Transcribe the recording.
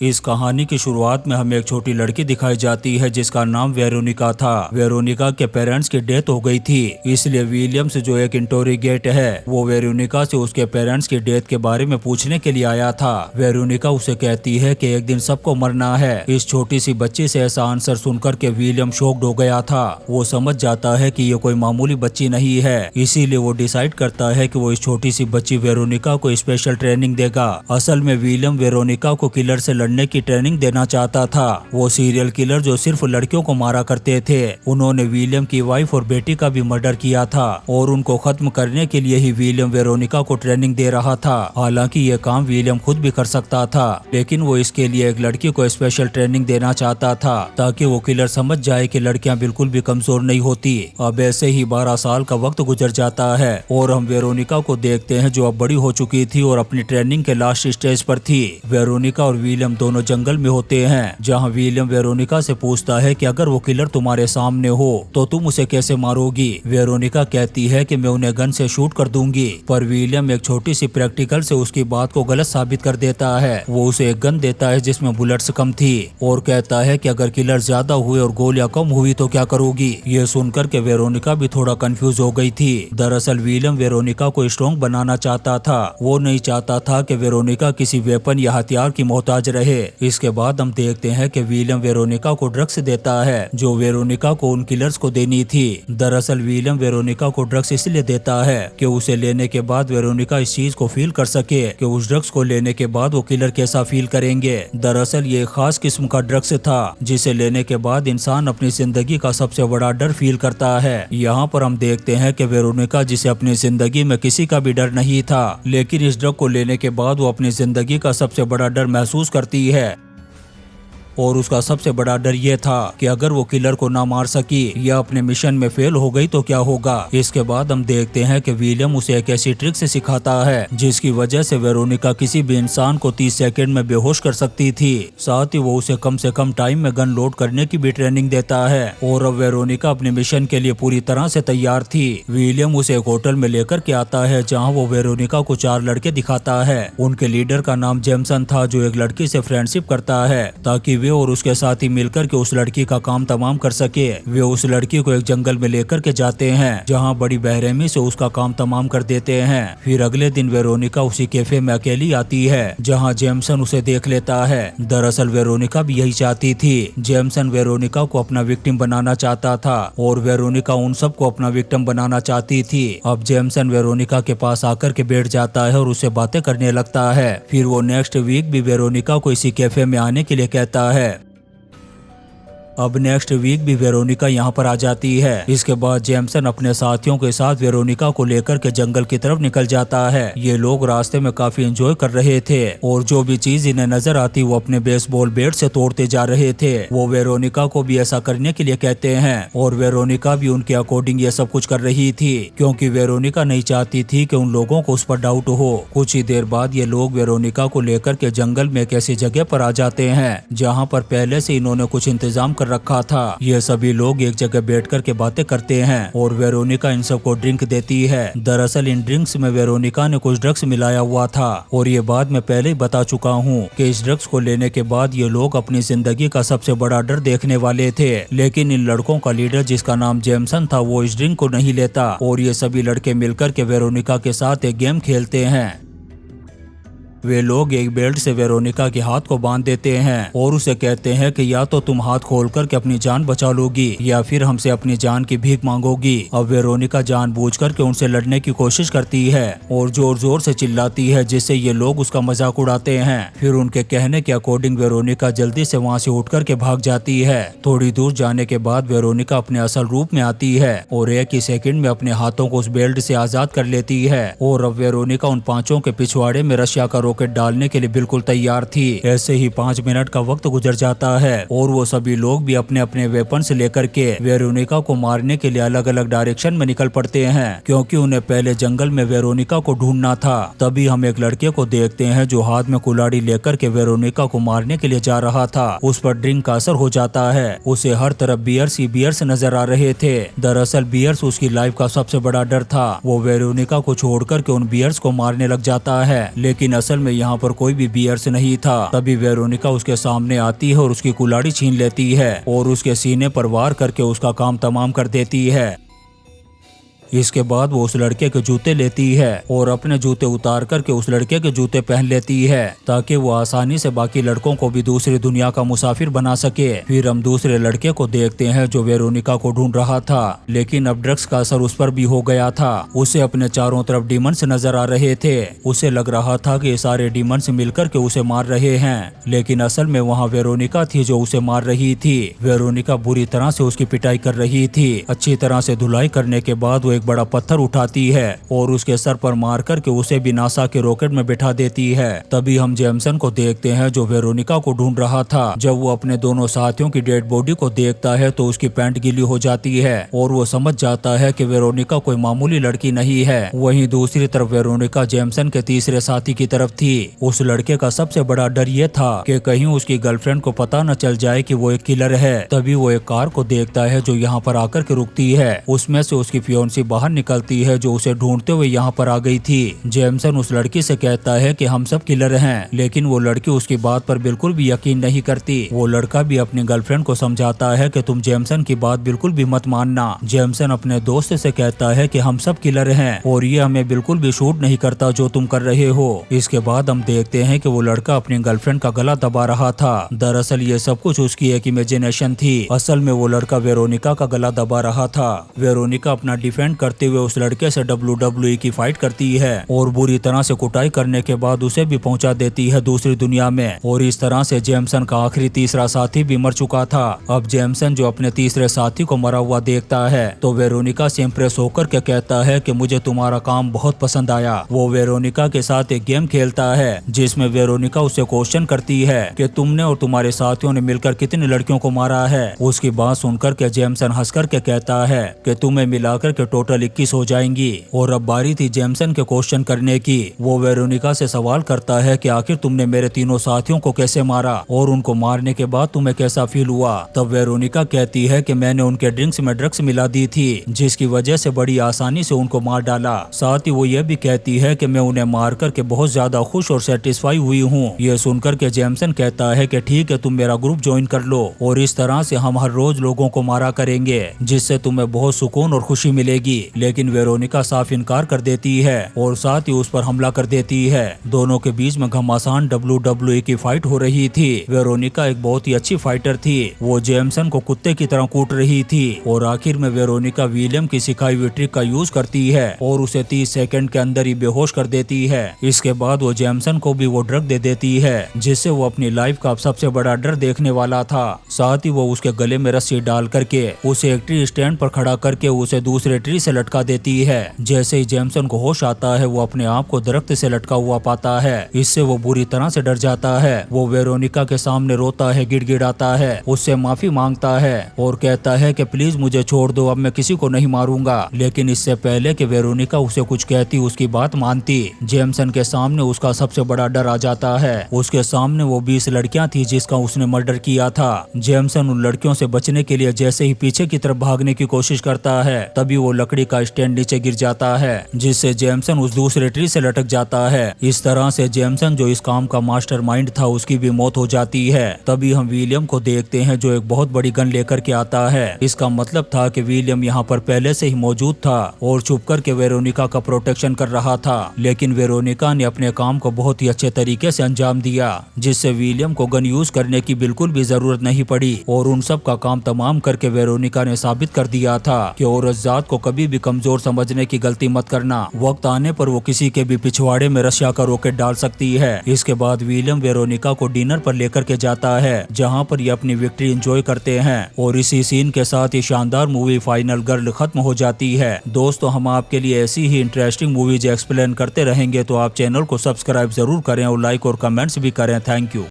इस कहानी की शुरुआत में हमें एक छोटी लड़की दिखाई जाती है जिसका नाम वेरोनिका था। वेरोनिका के पेरेंट्स की डेथ हो गई थी, इसलिए विलियम्स जो एक इंटरोगेट है वो वेरोनिका से उसके पेरेंट्स की डेथ के बारे में पूछने के लिए आया था। वेरोनिका उसे कहती है कि एक दिन सबको मरना है। इस छोटी सी बच्ची से ऐसा आंसर सुनकर के विलियम शॉक्ड हो गया था। वो समझ जाता है कि ये कोई मामूली बच्ची नहीं है, इसीलिए वो डिसाइड करता है कि वो इस छोटी सी बच्ची वेरोनिका को स्पेशल ट्रेनिंग देगा। असल में विलियम वेरोनिका को किलर से लड़ने की ट्रेनिंग देना चाहता था। वो सीरियल किलर जो सिर्फ लड़कियों को मारा करते थे, उन्होंने विलियम की वाइफ और बेटी का भी मर्डर किया था और उनको खत्म करने के लिए ही विलियम वेरोनिका को ट्रेनिंग दे रहा था। हालांकि ये काम विलियम खुद भी कर सकता था, लेकिन वो इसके लिए एक लड़की को स्पेशल ट्रेनिंग देना चाहता था ताकि वो किलर समझ जाए कि लड़कियां बिल्कुल भी कमजोर नहीं होती। अब ऐसे ही 12 साल का वक्त गुजर जाता है और हम वेरोनिका को देखते हैं जो अब बड़ी हो चुकी थी और अपनी ट्रेनिंग के लास्ट स्टेज पर थी। वेरोनिका और विलियम दोनों जंगल में होते हैं, जहां विलियम वेरोनिका से पूछता है कि अगर वो किलर तुम्हारे सामने हो तो तुम उसे कैसे मारोगी। वेरोनिका कहती है कि मैं उन्हें गन से शूट कर दूंगी, पर विलियम एक छोटी सी प्रैक्टिकल से उसकी बात को गलत साबित कर देता है। वो उसे एक गन देता है जिसमें बुलेट्स कम थी और कहता है कि अगर किलर ज्यादा हुए और गोलियां कम हुई तो क्या करोगी। ये सुनकर के वेरोनिका भी थोड़ा कंफ्यूज हो गई थी। दरअसल विलियम वेरोनिका को स्ट्रॉन्ग बनाना चाहता था। वो नहीं चाहता था कि वेरोनिका किसी वेपन या हथियार की मोहताज रहे। इसके बाद हम देखते हैं कि विलियम वेरोनिका को ड्रग्स देता है जो वेरोनिका को उन किलर्स को देनी थी। दरअसल विलियम वेरोनिका को ड्रग्स इसलिए देता है कि उसे लेने के बाद वेरोनिका इस चीज को फील कर सके कि उस ड्रग्स को लेने के बाद वो किलर कैसा फील करेंगे। दरअसल ये खास किस्म का ड्रग्स था जिसे लेने के बाद इंसान अपनी जिंदगी का सबसे बड़ा डर फील करता है। यहाँ पर हम देखते हैं कि वेरोनिका, जिसे अपनी जिंदगी में किसी का भी डर नहीं था, लेकिन इस ड्रग को लेने के बाद वो अपनी जिंदगी का सबसे बड़ा डर महसूस करती है। और उसका सबसे बड़ा डर ये था कि अगर वो किलर को ना मार सकी या अपने मिशन में फेल हो गई तो क्या होगा। इसके बाद हम देखते हैं कि विलियम उसे एक ऐसी ट्रिक से सिखाता है जिसकी वजह से वेरोनिका किसी भी इंसान को 30 सेकंड में बेहोश कर सकती थी। साथ ही वो उसे कम से कम टाइम में गन लोड करने की भी ट्रेनिंग देता है और अब वेरोनिका अपने मिशन के लिए पूरी तरह से तैयार थी। विलियम उसे एक होटल में लेकर के आता है जहाँ वो वेरोनिका को 4 लड़के दिखाता है। उनके लीडर का नाम जेमसन था जो एक लड़की से फ्रेंडशिप करता है ताकि और उसके साथी मिलकर के उस लड़की का काम तमाम कर सके। वे उस लड़की को एक जंगल में लेकर के जाते हैं जहां बड़ी बेरहमी से उसका काम तमाम कर देते हैं। फिर अगले दिन वेरोनिका उसी कैफे में अकेली आती है जहां जेमसन उसे देख लेता है। दरअसल वेरोनिका भी यही चाहती थी। जेमसन वेरोनिका को अपना विक्टिम बनाना चाहता था और वेरोनिका उन सबको अपना विक्टिम बनाना चाहती थी। अब जेमसन वेरोनिका के पास आकर के बैठ जाता है और उससे बातें करने लगता है। फिर वो नेक्स्ट वीक भी वेरोनिका को इसी कैफे में आने के लिए कहता है। अब नेक्स्ट वीक भी वेरोनिका यहाँ पर आ जाती है। इसके बाद जेमसन अपने साथियों के साथ वेरोनिका को लेकर के जंगल की तरफ निकल जाता है। ये लोग रास्ते में काफी एंजॉय कर रहे थे और जो भी चीज इन्हें नजर आती वो अपने बेसबॉल बैट से तोड़ते जा रहे थे। वो वेरोनिका को भी ऐसा करने के लिए कहते हैं और वेरोनिका भी उनके अकॉर्डिंग ये सब कुछ कर रही थी क्योंकि वेरोनिका नहीं चाहती थी कि उन लोगों को उस पर डाउट हो। कुछ ही देर बाद ये लोग वेरोनिका को लेकर के जंगल में एक ऐसी जगह पर आ जाते हैं जहाँ पर पहले से इन्होंने कुछ इंतजाम रखा था। ये सभी लोग एक जगह बैठकर के बातें करते हैं और वेरोनिका इन सबको ड्रिंक देती है। दरअसल इन ड्रिंक्स में वेरोनिका ने कुछ ड्रग्स मिलाया हुआ था और ये बात मैं पहले ही बता चुका हूँ कि इस ड्रग्स को लेने के बाद ये लोग अपनी जिंदगी का सबसे बड़ा डर देखने वाले थे। लेकिन इन लड़कों का लीडर जिसका नाम जेमसन था वो इस ड्रिंक को नहीं लेता और ये सभी लड़के मिलकर के वेरोनिका के साथ एक गेम खेलते हैं। वे लोग एक बेल्ट से वेरोनिका के हाथ को बांध देते हैं और उसे कहते हैं कि या तो तुम हाथ खोलकर के अपनी जान बचा लोगी या फिर हमसे अपनी जान की भीख मांगोगी। अब वेरोनिका जानबूझकर के उनसे लड़ने की कोशिश करती है और जोर जोर से चिल्लाती है जिससे ये लोग उसका मजाक उड़ाते हैं। फिर उनके कहने के अकॉर्डिंग वेरोनिका जल्दी से वहाँ से उठकर के भाग जाती है। थोड़ी दूर जाने के बाद वेरोनिका अपने असल रूप में आती है और एक ही सेकंड में अपने हाथों को उस बेल्ट से आजाद कर लेती है और अब वेरोनिका उन 5 के पिछवाड़े में रशिया का रॉकेट डालने के लिए बिल्कुल तैयार थी। ऐसे ही 5 मिनट का वक्त गुजर जाता है और वो सभी लोग भी अपने अपने वेपन्स लेकर के वेरोनिका को मारने के लिए अलग अलग डायरेक्शन में निकल पड़ते हैं क्योंकि उन्हें पहले जंगल में वेरोनिका को ढूंढना था। तभी हम एक लड़के को देखते हैं जो हाथ में कुल्हाड़ी लेकर के वेरोनिका को मारने के लिए जा रहा था। उस पर ड्रिंक का असर हो जाता है। उसे हर तरफ बियर्स ही बियर्स नजर आ रहे थे। दरअसल बियर्स उसकी लाइफ का सबसे बड़ा डर था। वो वेरोनिका को छोड़कर के उन बियर्स को मारने लग जाता है, लेकिन असल असल में यहाँ पर कोई भी बियर्स नहीं था। तभी वेरोनिका उसके सामने आती है और उसकी कुल्हाड़ी छीन लेती है और उसके सीने पर वार करके उसका काम तमाम कर देती है। इसके बाद वो उस लड़के के जूते लेती है और अपने जूते उतार करके उस लड़के के जूते पहन लेती है ताकि वो आसानी से बाकी लड़कों को भी दूसरी दुनिया का मुसाफिर बना सके। फिर हम दूसरे लड़के को देखते हैं जो वेरोनिका को ढूंढ रहा था, लेकिन अब ड्रग्स का असर उस पर भी हो गया था। उसे अपने चारों तरफ डीमंस नजर आ रहे थे। उसे लग रहा था कि ये सारे डीमंस मिलकर के उसे मार रहे हैं, लेकिन असल में वहाँ वेरोनिका थी जो उसे मार रही थी। वेरोनिका बुरी तरह से उसकी पिटाई कर रही थी। अच्छी तरह से धुलाई करने के बाद वो एक बड़ा पत्थर उठाती है और उसके सर पर मार करके उसे भी नासा के रॉकेट में बिठा देती है। तभी हम जेमसन को देखते हैं जो वेरोनिका को ढूंढ रहा था। जब वो अपने दोनों साथियों की डेड बॉडी को देखता है तो उसकी पैंट गीली हो जाती है और वो समझ जाता है कि वेरोनिका कोई मामूली लड़की नहीं है। वहीं दूसरी तरफ वेरोनिका जेमसन के तीसरे साथी की तरफ थी। उस लड़के का सबसे बड़ा डर ये था कि कहीं उसकी गर्लफ्रेंड को पता न चल जाए कि वो एक किलर है। तभी वो एक कार को देखता है जो यहाँ पर आकर के रुकती है। उसमें से उसकी फियोन्सी बाहर निकलती है जो उसे ढूंढते हुए यहाँ पर आ गई थी। जेमसन उस लड़की से कहता है कि हम सब किलर हैं, लेकिन वो लड़की उसकी बात पर बिल्कुल भी यकीन नहीं करती। वो लड़का भी अपनी गर्लफ्रेंड को समझाता है कि तुम जेमसन की बात बिल्कुल भी मत मानना। जेमसन अपने दोस्त से कहता है कि हम सब किलर हैं और ये हमें बिल्कुल भी शूट नहीं करता जो तुम कर रहे हो। इसके बाद हम देखते हैं कि वो लड़का अपनी गर्लफ्रेंड का गला दबा रहा था। दरअसल ये सब कुछ उसकी एक इमेजिनेशन थी। असल में वो लड़का वेरोनिका का गला दबा रहा था। वेरोनिका अपना डिफेंड करते हुए उस लड़के से WWE की फाइट करती है और बुरी तरह से कुटाई करने के बाद उसे भी पहुंचा देती है दूसरी दुनिया में। और इस तरह से जेमसन का आखिरी तीसरा साथी भी मर चुका था। अब जेमसन जो अपने तीसरे साथी को मरा हुआ देखता है तो वेरोनिका से इम्प्रेस होकर के कहता है कि मुझे तुम्हारा काम बहुत पसंद आया। वो वेरोनिका के साथ एक गेम खेलता है जिसमें वेरोनिका उससे क्वेश्चन करती है कि तुमने और तुम्हारे साथियों ने मिलकर कितनी लड़कियों को मारा है। उसकी बात सुनकर के जेमसन हंस कर के कहता है कि तुम्हें मिलाकर के टोटल 21 हो जाएंगी। और अब बारी थी जेमसन के क्वेश्चन करने की। वो वेरोनिका से सवाल करता है कि आखिर तुमने मेरे तीनों साथियों को कैसे मारा और उनको मारने के बाद तुम्हें कैसा फील हुआ। तब वेरोनिका कहती है कि मैंने उनके ड्रिंक्स में ड्रग्स मिला दी थी जिसकी वजह से बड़ी आसानी से उनको मार डाला। साथ ही वो ये भी कहती है कि मैं उन्हें मार करके बहुत ज्यादा खुश और सेटिस्फाई हुई हूँ। ये सुनकर के जेमसन कहता है कि ठीक है, तुम मेरा ग्रुप ज्वाइन कर लो और इस तरह से हम हर रोज लोगों को मारा करेंगे जिससे तुम्हें बहुत सुकून और खुशी मिलेगी। लेकिन वेरोनिका साफ इनकार कर देती है और साथ ही उस पर हमला कर देती है। दोनों के बीच में घमासान WWE की फाइट हो रही थी। वेरोनिका एक बहुत ही अच्छी फाइटर थी। वो जेमसन को कुत्ते की तरह कूट रही थी और आखिर में वेरोनिका विलियम की सिखाई हुई ट्रिक का यूज करती है और उसे 30 सेकंड के अंदर ही बेहोश कर देती है। इसके बाद वो जेमसन को भी वो ड्रग दे देती है जिससे वो अपनी लाइफ का सबसे बड़ा डर देखने वाला था। साथ ही वो उसके गले में रस्सी डाल करके उसे एक ट्री स्टैंड पर खड़ा करके उसे दूसरे ट्री से लटका देती है। जैसे ही जेमसन को होश आता है वो अपने आप को दरख्त से लटका हुआ पाता है। इससे वो बुरी तरह से डर जाता है। वो वेरोनिका के सामने रोता है, गिड़गिड़ाता है, उससे माफी मांगता है और कहता है कि प्लीज मुझे छोड़ दो, अब मैं किसी को नहीं मारूंगा। लेकिन इससे पहले कि वेरोनिका उसे कुछ कहती उसकी बात मानती, जेमसन के सामने उसका सबसे बड़ा डर आ जाता है। उसके सामने वो 20 लड़कियां थी जिसका उसने मर्डर किया था। जेमसन उन लड़कियों से बचने के लिए जैसे ही पीछे की तरफ भागने की कोशिश करता है तभी वो लकड़ी का स्टैंड नीचे गिर जाता है जिससे जेमसन उस दूसरे ट्री से लटक जाता है। इस तरह से जेमसन जो इस काम का मास्टरमाइंड था उसकी भी मौत हो जाती है। तभी हम विलियम को देखते हैं जो एक बहुत बड़ी गन लेकर के आता है। इसका मतलब था कि विलियम यहाँ पर पहले से ही मौजूद था और छुप कर के वेरोनिका का प्रोटेक्शन कर रहा था। लेकिन वेरोनिका ने अपने काम को बहुत ही अच्छे तरीके से अंजाम दिया जिससे विलियम को गन यूज करने की बिल्कुल भी जरूरत नहीं पड़ी और उन सब का काम तमाम करके वेरोनिका ने साबित कर दिया था कि औरत जात को कभी भी कमजोर समझने की गलती मत करना। वक्त आने पर वो किसी के भी पिछवाड़े में रशिया का रॉकेट डाल सकती है। इसके बाद विलियम वेरोनिका को डिनर पर लेकर के जाता है जहाँ पर ये अपनी विक्ट्री एंजॉय करते हैं और इसी सीन के साथ ही शानदार मूवी फाइनल गर्ल खत्म हो जाती है। दोस्तों, हम आपके लिए ऐसी ही इंटरेस्टिंग मूवीज एक्सप्लेन करते रहेंगे तो आप चैनल को सब्सक्राइब जरूर करें और लाइक और कमेंट्स भी करें। Thank you.